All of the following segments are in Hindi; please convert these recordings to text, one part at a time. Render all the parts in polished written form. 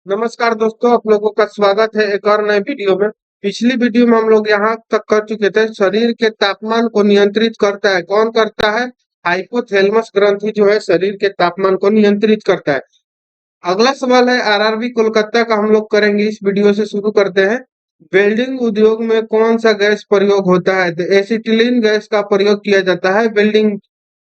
नमस्कार दोस्तों, आप लोगों का स्वागत है एक और नए वीडियो में। पिछली वीडियो में हम लोग यहाँ तक कर चुके थे, शरीर के तापमान को नियंत्रित करता है कौन करता है? हाइपोथैलेमस ग्रंथि जो है शरीर के तापमान को नियंत्रित करता है। अगला सवाल है आरआरबी कोलकाता का, हम लोग करेंगे इस वीडियो से शुरू करते हैं। वेल्डिंग उद्योग में कौन सा गैस प्रयोग होता है? तो एसिटिलीन गैस का प्रयोग किया जाता है वेल्डिंग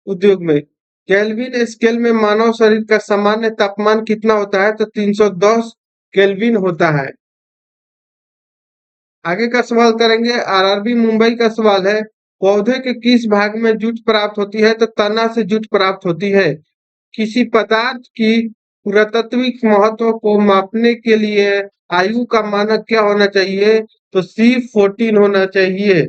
उद्योग में। केल्विन स्केल में मानव शरीर का सामान्य तापमान कितना होता है? तो 310 केल्विन होता है। आगे का सवाल करेंगे, आरआरबी मुंबई का सवाल है, पौधे के किस भाग में जूट प्राप्त होती है? तो तना से जूट प्राप्त होती है। किसी पदार्थ की पुरातात्विक महत्व को मापने के लिए आयु का मानक क्या होना चाहिए? तो C14 होना चाहिए।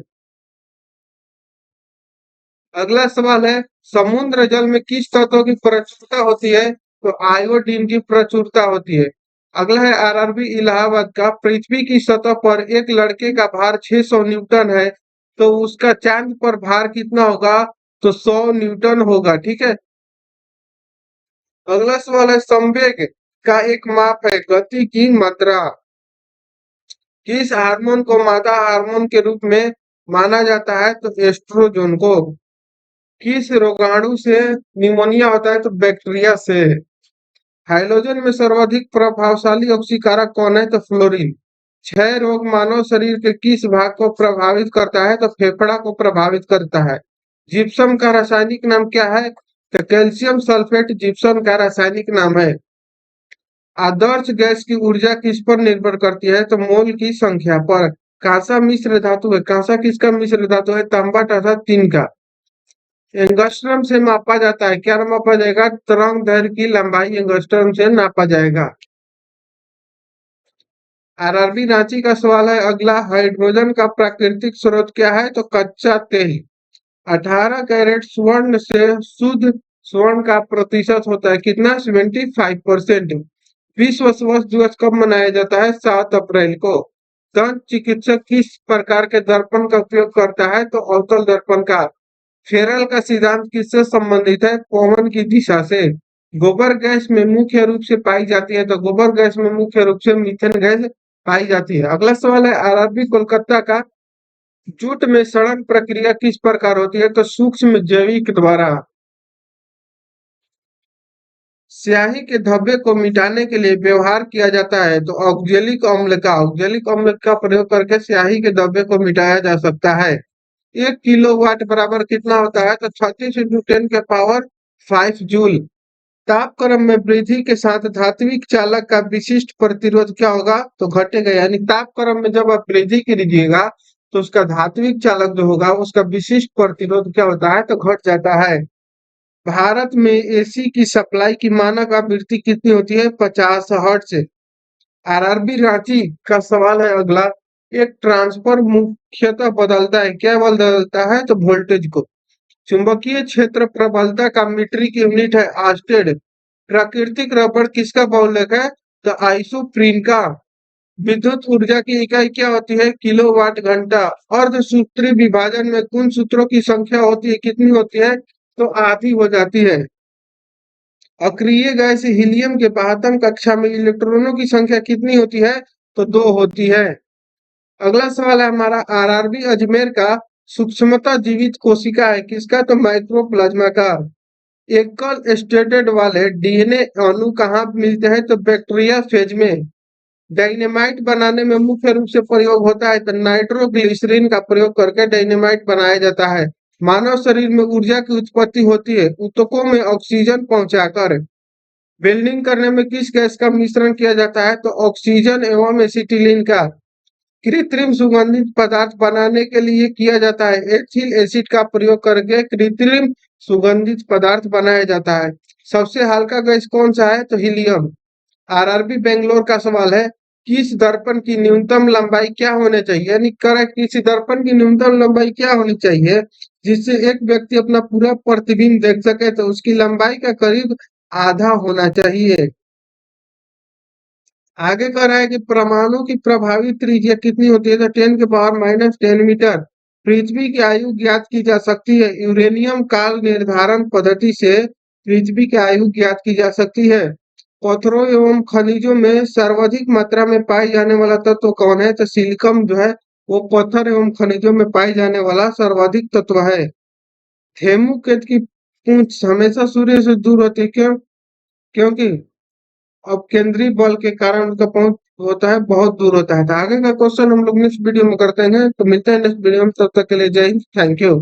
अगला सवाल है, समुद्र जल में किस तत्व की प्रचुरता होती है? तो आयोडीन की प्रचुरता होती है। अगला है आरआरबी इलाहाबाद का, पृथ्वी की सतह पर एक लड़के का भार 600 न्यूटन है, तो उसका चांद पर भार कितना होगा? तो 100 न्यूटन होगा। ठीक है। अगला सवाल है, संवेग का एक माप है गति की मात्रा। किस हार्मोन को मादा हार्मोन के रूप में माना जाता है? तो एस्ट्रोजन को। किस रोगाणु से निमोनिया होता है? तो बैक्टीरिया से। हाइड्रोजन में सर्वाधिक प्रभावशाली ऑक्सीकारक कौन है? तो फ्लोरीन। क्षय रोग मानव शरीर के किस भाग को प्रभावित करता है? तो फेफड़ा को प्रभावित करता है। जिप्सम का रासायनिक नाम क्या है? तो कैल्शियम सल्फेट जिप्सम का रासायनिक नाम है। आदर्श गैस की ऊर्जा किस पर निर्भर करती है? तो मोल की संख्या पर। कांसा मिश्र धातु है, कांसा किसका मिश्र धातु है? तांबा तथा तीन का। एंगस्ट्रम से मापा जाता है, क्या मापा जाएगा? तरंग दैर्घ्य की लंबाई एंगस्ट्रम से नापा जाएगा। आरआरबी रांची का सवाल है अगला, हाइड्रोजन का प्राकृतिक स्रोत क्या है? तो कच्चा तेल। 18 कैरेट स्वर्ण से शुद्ध स्वर्ण का प्रतिशत होता है कितना? 75%। विश्व स्वास्थ्य दिवस कब मनाया जाता है? 7 अप्रैल को। दंत चिकित्सक किस प्रकार के दर्पण का उपयोग करता है? तो अवतल दर्पण का। फेरल का सिद्धांत किससे संबंधित है? पवन की दिशा से। गोबर गैस में मुख्य रूप से पाई जाती है, तो गोबर गैस में मुख्य रूप से मीथेन गैस पाई जाती है। अगला सवाल है आरआरबी कोलकाता का, जूट में सड़न प्रक्रिया किस प्रकार होती है? तो सूक्ष्म जैविक द्वारा। स्याही के धब्बे को मिटाने के लिए व्यवहार किया जाता है, तो ऑक्जेलिक अम्ल का प्रयोग करके स्याही के धब्बे को मिटाया जा सकता है। 1 किलोवाट बराबर कितना होता है? तो 36 × 10⁵ तापक्रम में वृद्धि के साथ धात्विक चालक का विशिष्ट प्रतिरोध क्या होगा? तो घटेगा। यानी तापक्रम में जब आप वृद्धि कीजिएगा तो उसका धात्विक चालक जो होगा उसका विशिष्ट प्रतिरोध क्या होता है? तो घट जाता है। भारत में एसी की सप्लाई की मानक आवृत्ति कितनी होती है? 50 हर्ट्ज से। आरआरबी रांची का सवाल है अगला, एक ट्रांसफर मुख्यतः बदलता है, क्या बदलता है? तो वोल्टेज को। चुंबकीय क्षेत्र प्रबलता का मीट्रिक यूनिट है आर्स्टेड। प्राकृतिक रबड़ किसका बहुलक है? तो आइसोप्रीन का। विद्युत ऊर्जा की इकाई क्या होती है? किलोवाट घंटा। अर्धसूत्री विभाजन में कुल सूत्रों की संख्या होती है, कितनी होती है? तो आधी हो जाती है। अक्रिय गैस हीलियम के आत्म कक्षा में इलेक्ट्रॉनों की संख्या कितनी होती है? तो 2 होती है। अगला सवाल है हमारा आरआरबी अजमेर का, सूक्ष्मता जीवित कोशिका है किसका? तो माइक्रोप्लाज्मा का। एकल स्टेटेड वाले डीएनए अणु कहाँ मिलते हैं? तो बैक्टीरिया फेज में। डायनेमाइट बनाने में मुख्य रूप से प्रयोग होता है, तो नाइट्रोग्लिसरीन का प्रयोग करके डायनेमाइट बनाया जाता है। मानव शरीर में ऊर्जा की उत्पत्ति होती है ऊतकों में ऑक्सीजन पहुंचाकर। वेल्डिंग करने में किस गैस का मिश्रण किया जाता है? तो ऑक्सीजन एवं एसिटिलीन का। कृत्रिम सुगंधित पदार्थ बनाने के लिए किया जाता है, एथिल एसिड का प्रयोग करके कृत्रिम सुगंधित पदार्थ बनाया जाता है। सबसे हल्का गैस कौन सा है? तो हीलियम। आरआरबी बेंगलोर का सवाल है, किस दर्पण की न्यूनतम लंबाई क्या होनी चाहिए? यानी करेक्ट, किसी दर्पण की न्यूनतम लंबाई क्या होनी चाहिए जिससे एक व्यक्ति अपना पूरा प्रतिबिंब देख सके? तो उसकी लंबाई का करीब आधा होना चाहिए। आगे कह रहा है कि परमाणु की प्रभावी त्रिज्या कितनी होती है? तो 10⁻⁻10 मीटर। पृथ्वी की आयु ज्ञात की जा सकती है, यूरेनियम काल निर्धारण पद्धति से पृथ्वी की आयु ज्ञात की जा सकती है। पत्थरों एवं खनिजों में सर्वाधिक मात्रा में पाए जाने वाला तत्व कौन है? तो सिलिकम जो है वो पत्थर एवं खनिजों में पाए जाने वाला सर्वाधिक तत्व है। धेनुकेत की पूंछ हमेशा सूर्य से दूर होती है, क्यों? क्योंकि अब केंद्रीय बल के कारण उसका पहुंच होता है बहुत दूर होता है। तो आगे का क्वेश्चन हम लोग नेक्स्ट वीडियो में करते हैं। तो मिलते हैं नेक्स्ट वीडियो में, तब तक के लिए जय हिंद, थैंक यू।